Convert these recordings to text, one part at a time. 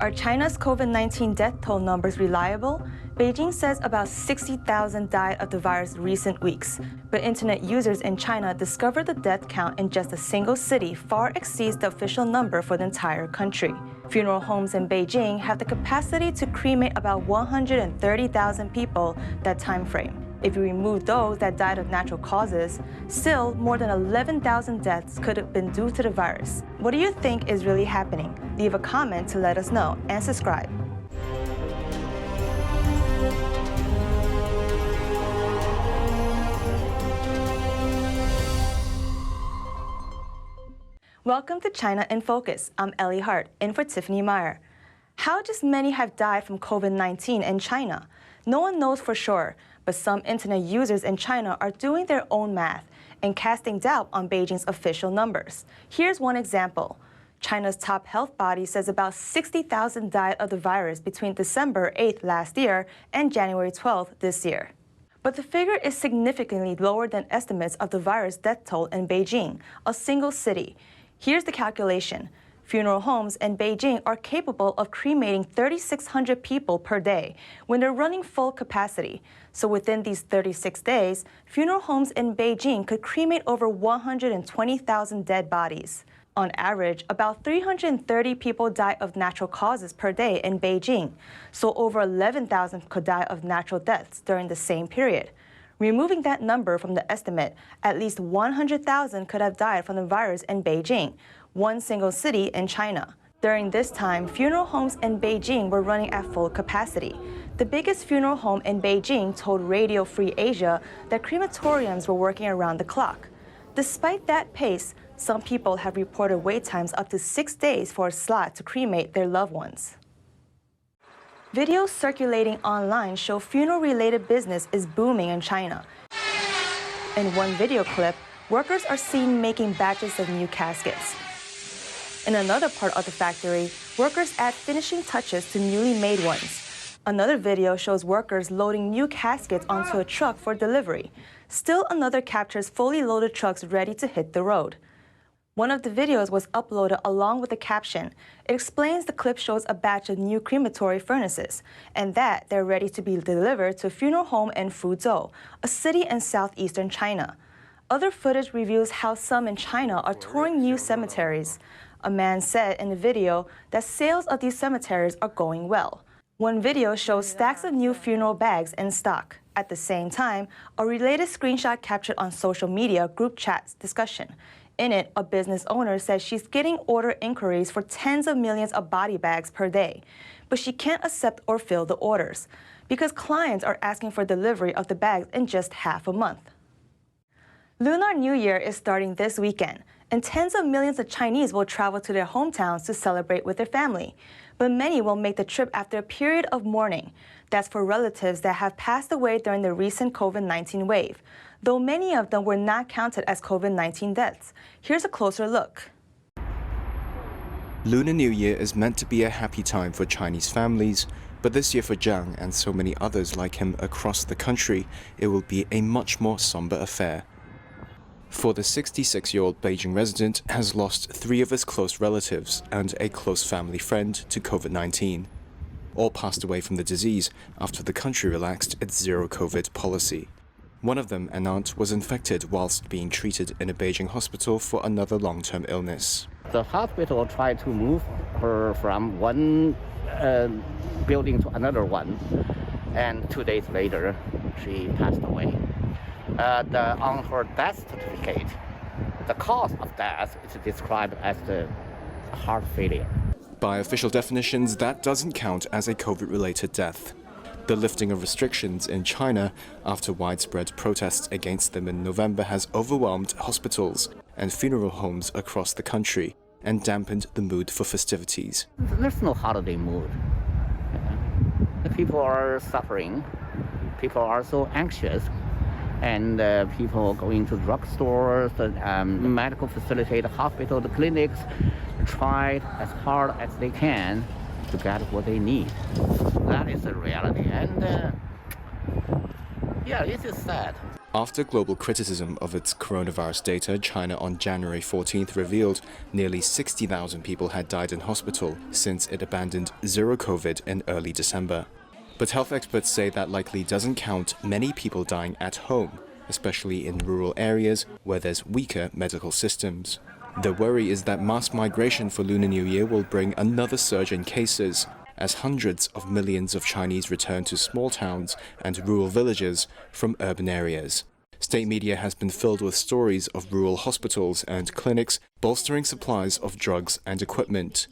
Are China's COVID-19 death toll numbers reliable? Beijing says about 60,000 died of the virus recent weeks, but internet users in China discovered the death count in just a single city far exceeds the official number for the entire country. Funeral homes in Beijing have the capacity to cremate about 130,000 people that time frame. If you remove those that died of natural causes, still more than 11,000 deaths could have been due to the virus. What do you think is really happening? Leave a comment to let us know and subscribe. Welcome to China in Focus. I'm Ellie Hart, in for Tiffany Meyer. How just many have died from COVID-19 in China? No one knows for sure, but some internet users in China are doing their own math and casting doubt on Beijing's official numbers. Here's one example. China's top health body says about 60,000 died of the virus between December 8th last year and January 12th this year. But the figure is significantly lower than estimates of the virus death toll in Beijing, a single city. Here's the calculation. Funeral homes in Beijing are capable of cremating 3,600 people per day when they're running full capacity. So within these 36 days, funeral homes in Beijing could cremate over 120,000 dead bodies. On average, about 330 people die of natural causes per day in Beijing, so over 11,000 could die of natural deaths during the same period. Removing that number from the estimate, at least 100,000 could have died from the virus in Beijing, one single city in China. During this time, funeral homes in Beijing were running at full capacity. The biggest funeral home in Beijing told Radio Free Asia that crematoriums were working around the clock. Despite that pace, some people have reported wait times up to 6 days for a slot to cremate their loved ones. Videos circulating online show funeral-related business is booming in China. In one video clip, workers are seen making batches of new caskets. In another part of the factory, workers add finishing touches to newly made ones. Another video shows workers loading new caskets onto a truck for delivery. Still another captures fully loaded trucks ready to hit the road. One of the videos was uploaded along with the caption. It explains the clip shows a batch of new crematory furnaces, and that they're ready to be delivered to a funeral home in Fuzhou, a city in southeastern China. Other footage reveals how some in China are touring new cemeteries. A man said in the video that sales of these cemeteries are going well. One video shows stacks of new funeral bags in stock. At the same time, a related screenshot captured on social media group chat discussion. In it, a business owner says she's getting order inquiries for tens of millions of body bags per day, but she can't accept or fill the orders because clients are asking for delivery of the bags in just half a month. Lunar New Year is starting this weekend, and tens of millions of Chinese will travel to their hometowns to celebrate with their family. But many will make the trip after a period of mourning. That's for relatives that have passed away during the recent COVID-19 wave, though many of them were not counted as COVID-19 deaths. Here's a closer look. Lunar New Year is meant to be a happy time for Chinese families, but this year for Zhang and so many others like him across the country, it will be a much more somber affair. For the 66-year-old Beijing resident has lost 3 of his close relatives and a close family friend to COVID-19. All passed away from the disease after the country relaxed its zero-COVID policy. One of them, an aunt, was infected whilst being treated in a Beijing hospital for another long-term illness. The hospital tried to move her from one building to another one, and 2 days later, she passed away. On her death certificate, the cause of death is described as the heart failure. By official definitions, that doesn't count as a COVID-related death. The lifting of restrictions in China after widespread protests against them in November has overwhelmed hospitals and funeral homes across the country and dampened the mood for festivities. There's no holiday mood. The people are suffering. People are so anxious. And people going to drugstores, medical facilities, hospital, the clinics, try as hard as they can to get what they need. That is the reality. And yeah, it is sad. After global criticism of its coronavirus data, China on January 14th revealed nearly 60,000 people had died in hospital since it abandoned zero COVID in early December. But health experts say that likely doesn't count many people dying at home, especially in rural areas where there's weaker medical systems. The worry is that mass migration for Lunar New Year will bring another surge in cases, as hundreds of millions of Chinese return to small towns and rural villages from urban areas. State media has been filled with stories of rural hospitals and clinics bolstering supplies of drugs and equipment.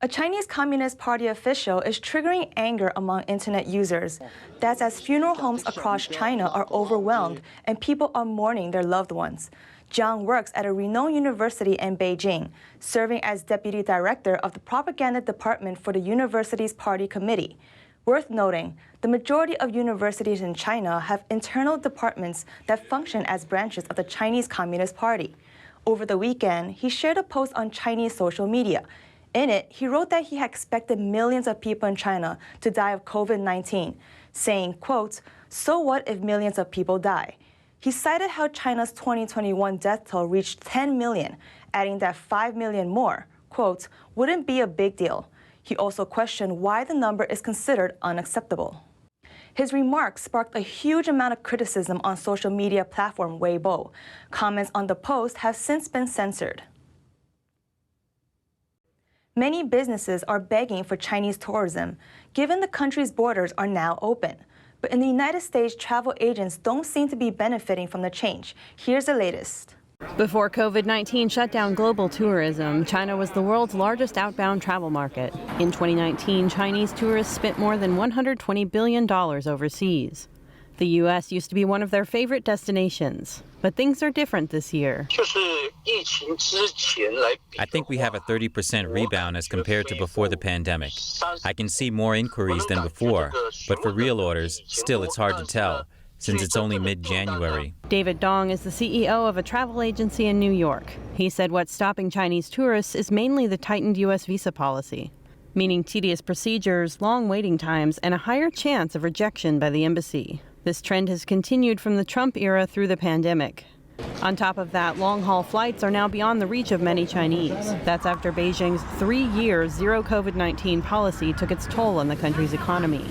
A Chinese Communist Party official is triggering anger among internet users. That's as funeral homes across China are overwhelmed and people are mourning their loved ones. Jiang works at a renowned university in Beijing, serving as deputy director of the propaganda department for the university's party committee. Worth noting, the majority of universities in China have internal departments that function as branches of the Chinese Communist Party. Over the weekend, he shared a post on Chinese social media. In it, he wrote that he had expected millions of people in China to die of COVID-19, saying, quote, "So what if millions of people die?" He cited how China's 2021 death toll reached 10 million, adding that 5 million more, quote, "wouldn't be a big deal." He also questioned why the number is considered unacceptable. His remarks sparked a huge amount of criticism on social media platform Weibo. Comments on the post have since been censored. Many businesses are begging for Chinese tourism, given the country's borders are now open. But in the United States, travel agents don't seem to be benefiting from the change. Here's the latest. Before COVID-19 shut down global tourism, China was the world's largest outbound travel market. In 2019, Chinese tourists spent more than $120 billion overseas. The U.S. used to be one of their favorite destinations, but things are different this year. I think we have a 30% rebound as compared to before the pandemic. I can see more inquiries than before, but for real orders, still it's hard to tell, since it's only mid-January. David Dong is the CEO of a travel agency in New York. He said what's stopping Chinese tourists is mainly the tightened U.S. visa policy, meaning tedious procedures, long waiting times, and a higher chance of rejection by the embassy. This trend has continued from the Trump era through the pandemic. On top of that, long-haul flights are now beyond the reach of many Chinese. That's after Beijing's 3-year zero COVID-19 policy took its toll on the country's economy.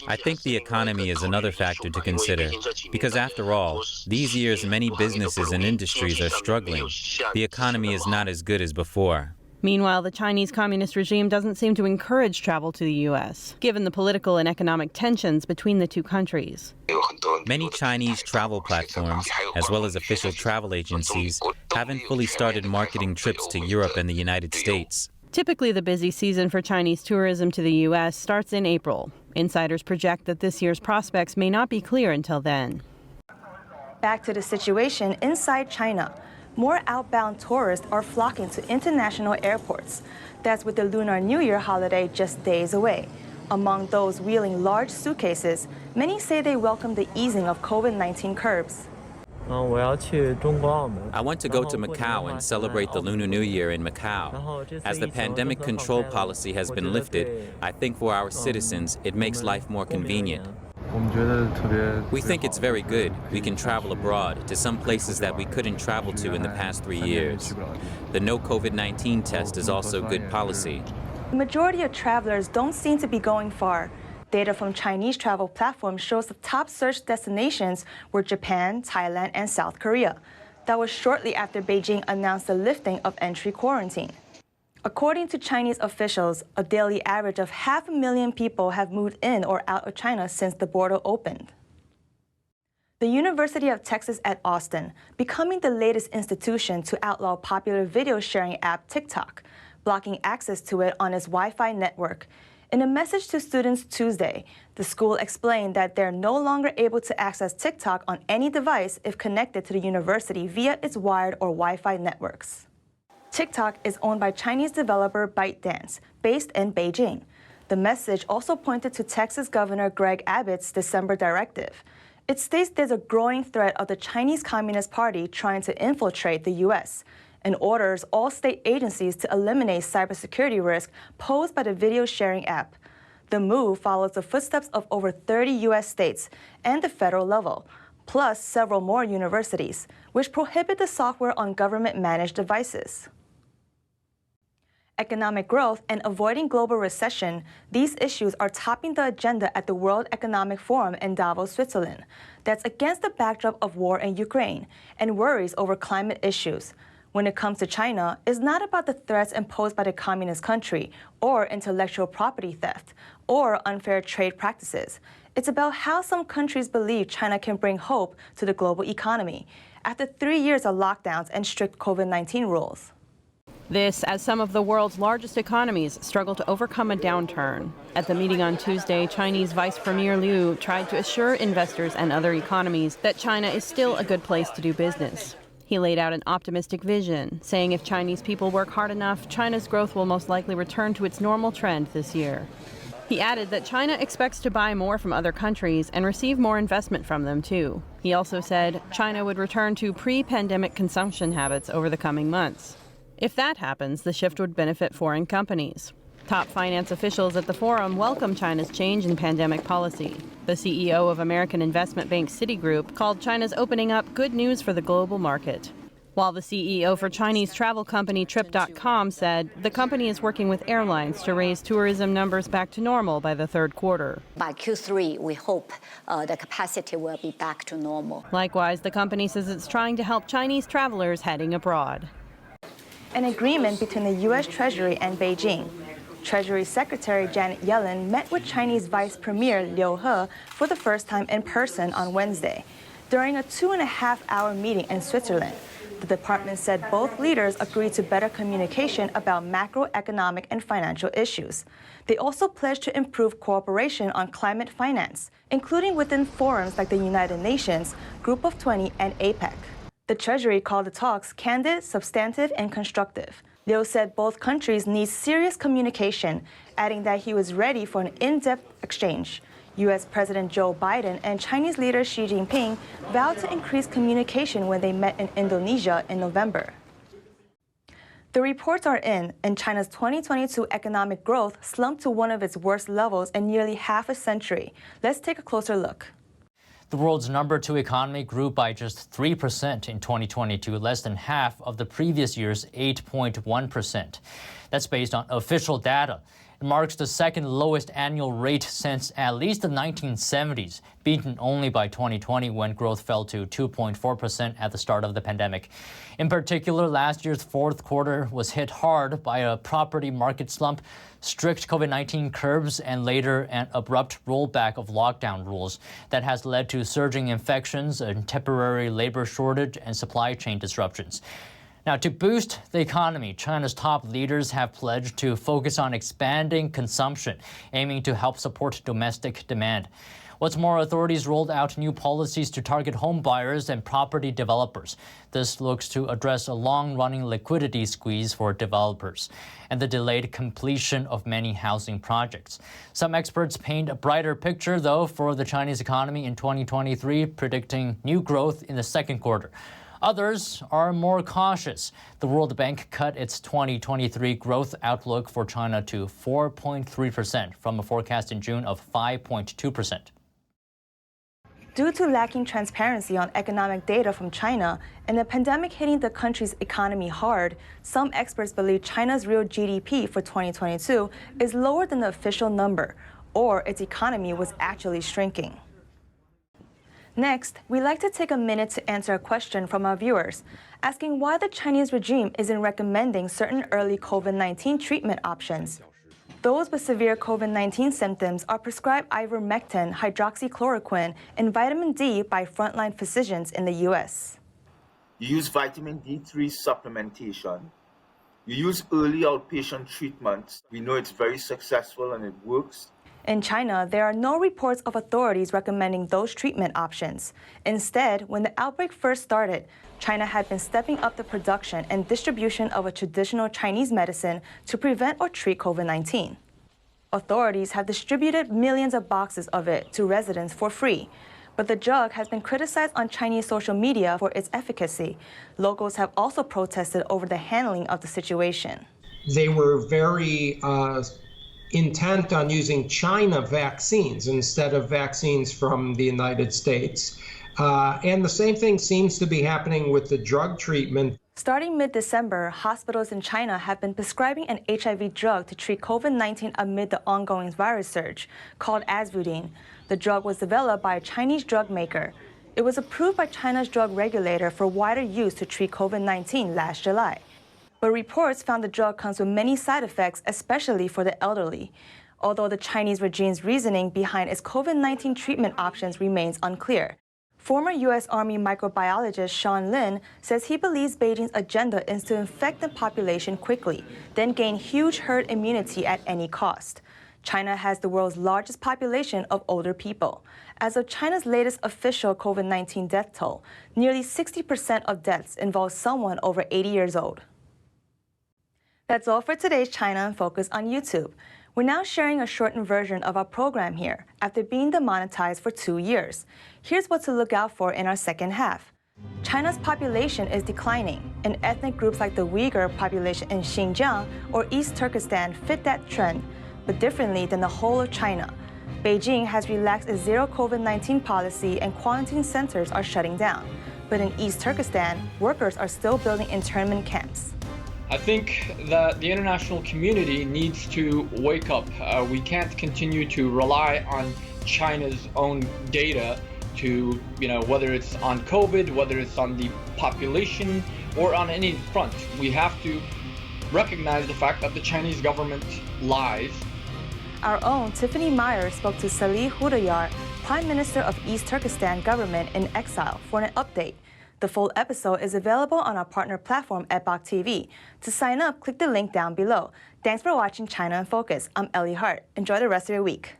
I think the economy is another factor to consider, because after all, these years many businesses and industries are struggling. The economy is not as good as before. Meanwhile, the Chinese Communist regime doesn't seem to encourage travel to the U.S., given the political and economic tensions between the two countries. Many Chinese travel platforms, as well as official travel agencies, haven't fully started marketing trips to Europe and the United States. Typically, the busy season for Chinese tourism to the U.S. starts in April. Insiders project that this year's prospects may not be clear until then. Back to the situation inside China. More outbound tourists are flocking to international airports. That's with the Lunar New Year holiday just days away. Among those wheeling large suitcases, many say they welcome the easing of COVID-19 curbs. I want to go to Macau and celebrate the Lunar New Year in Macau. As the pandemic control policy has been lifted, I think for our citizens it makes life more convenient. We think it's very good. We can travel abroad to some places that we couldn't travel to in the past 3 years. The no COVID-19 test is also good policy. The majority of travelers don't seem to be going far. Data from Chinese travel platforms shows the top search destinations were Japan, Thailand, and South Korea. That was shortly after Beijing announced the lifting of entry quarantine. According to Chinese officials, a daily average of 500,000 people have moved in or out of China since the border opened. The University of Texas at Austin, becoming the latest institution to outlaw popular video sharing app TikTok, blocking access to it on its Wi-Fi network. In a message to students Tuesday, the school explained that they're no longer able to access TikTok on any device if connected to the university via its wired or Wi-Fi networks. TikTok is owned by Chinese developer ByteDance, based in Beijing. The message also pointed to Texas Governor Greg Abbott's December directive. It states there's a growing threat of the Chinese Communist Party trying to infiltrate the U.S. and orders all state agencies to eliminate cybersecurity risk posed by the video sharing app. The move follows the footsteps of over 30 U.S. states and the federal level, plus several more universities, which prohibit the software on government-managed devices. Economic growth and avoiding global recession, these issues are topping the agenda at the World Economic Forum in Davos, Switzerland. That's against the backdrop of war in Ukraine and worries over climate issues. When it comes to China, it's not about the threats imposed by the communist country or intellectual property theft or unfair trade practices. It's about how some countries believe China can bring hope to the global economy after 3 years of lockdowns and strict COVID-19 rules. This as some of the world's largest economies struggle to overcome a downturn. At the meeting on Tuesday, Chinese Vice Premier Liu tried to assure investors and other economies that China is still a good place to do business. He laid out an optimistic vision, saying if Chinese people work hard enough, China's growth will most likely return to its normal trend this year. He added that China expects to buy more from other countries and receive more investment from them, too. He also said China would return to pre-pandemic consumption habits over the coming months. If that happens, the shift would benefit foreign companies. Top finance officials at the forum welcome China's change in pandemic policy. The CEO of American investment bank Citigroup called China's opening up good news for the global market. While the CEO for Chinese travel company Trip.com said the company is working with airlines to raise tourism numbers back to normal by the third quarter. By Q3, we hope the capacity will be back to normal. Likewise, the company says it's trying to help Chinese travelers heading abroad. An agreement between the U.S. Treasury and Beijing. Treasury Secretary Janet Yellen met with Chinese Vice Premier Liu He for the first time in person on Wednesday. During a 2.5-hour meeting in Switzerland, the department said both leaders agreed to better communication about macroeconomic and financial issues. They also pledged to improve cooperation on climate finance, including within forums like the United Nations, Group of 20, and APEC. The Treasury called the talks candid, substantive, and constructive. Liu said both countries need serious communication, adding that he was ready for an in-depth exchange. U.S. President Joe Biden and Chinese leader Xi Jinping vowed to increase communication when they met in Indonesia in November. The reports are in, and China's 2022 economic growth slumped to one of its worst levels in nearly half a century. Let's take a closer look. The world's number 2 economy grew by just 3% in 2022, less than half of the previous year's 8.1%. That's based on official data. It marks the second lowest annual rate since at least the 1970s, beaten only by 2020 when growth fell to 2.4% at the start of the pandemic. In particular, last year's fourth quarter was hit hard by a property market slump, strict COVID-19 curbs, and later an abrupt rollback of lockdown rules that has led to surging infections, a temporary labor shortage, and supply chain disruptions. Now, to boost the economy, China's top leaders have pledged to focus on expanding consumption, aiming to help support domestic demand. What's more, authorities rolled out new policies to target home buyers and property developers. This looks to address a long-running liquidity squeeze for developers and the delayed completion of many housing projects. Some experts paint a brighter picture, though, for the Chinese economy in 2023, predicting new growth in the second quarter. Others are more cautious. The World Bank cut its 2023 growth outlook for China to 4.3% from a forecast in June of 5.2%. Due to lacking transparency on economic data from China and the pandemic hitting the country's economy hard, some experts believe China's real GDP for 2022 is lower than the official number, or its economy was actually shrinking. Next, we'd like to take a minute to answer a question from our viewers, asking why the Chinese regime isn't recommending certain early COVID-19 treatment options. Those with severe COVID-19 symptoms are prescribed ivermectin, hydroxychloroquine, and vitamin D by frontline physicians in the U.S. You use vitamin D3 supplementation. You use early outpatient treatments. We know it's very successful and it works. In China, there are no reports of authorities recommending those treatment options. Instead, when the outbreak first started, China had been stepping up the production and distribution of a traditional Chinese medicine to prevent or treat COVID-19. Authorities have distributed millions of boxes of it to residents for free. But the drug has been criticized on Chinese social media for its efficacy. Locals have also protested over the handling of the situation. They were very intent on using China vaccines instead of vaccines from the United States. And the same thing seems to be happening with the drug treatment. Starting mid-December, hospitals in China have been prescribing an HIV drug to treat COVID-19 amid the ongoing virus surge, called Asvudine. The drug was developed by a Chinese drug maker. It was approved by China's drug regulator for wider use to treat COVID-19 last July. But reports found the drug comes with many side effects, especially for the elderly. Although the Chinese regime's reasoning behind its COVID-19 treatment options remains unclear. Former U.S. Army microbiologist Sean Lin says he believes Beijing's agenda is to infect the population quickly, then gain huge herd immunity at any cost. China has the world's largest population of older people. As of China's latest official COVID-19 death toll, nearly 60% of deaths involve someone over 80 years old. That's all for today's China in Focus on YouTube. We're now sharing a shortened version of our program here after being demonetized for 2 years. Here's what to look out for in our second half. China's population is declining, and ethnic groups like the Uyghur population in Xinjiang or East Turkestan fit that trend, but differently than the whole of China. Beijing has relaxed its zero COVID-19 policy and quarantine centers are shutting down. But in East Turkestan, workers are still building internment camps. I think that the international community needs to wake up. We can't continue to rely on China's own data to, whether it's on COVID, whether it's on the population, or on any front. We have to recognize the fact that the Chinese government lies. Our own Tiffany Meyer spoke to Salih Hudayar, Prime Minister of East Turkestan government in exile, for an update. The full episode is available on our partner platform at Bok TV. To sign up, click the link down below. Thanks for watching China in Focus. I'm Ellie Hart. Enjoy the rest of your week.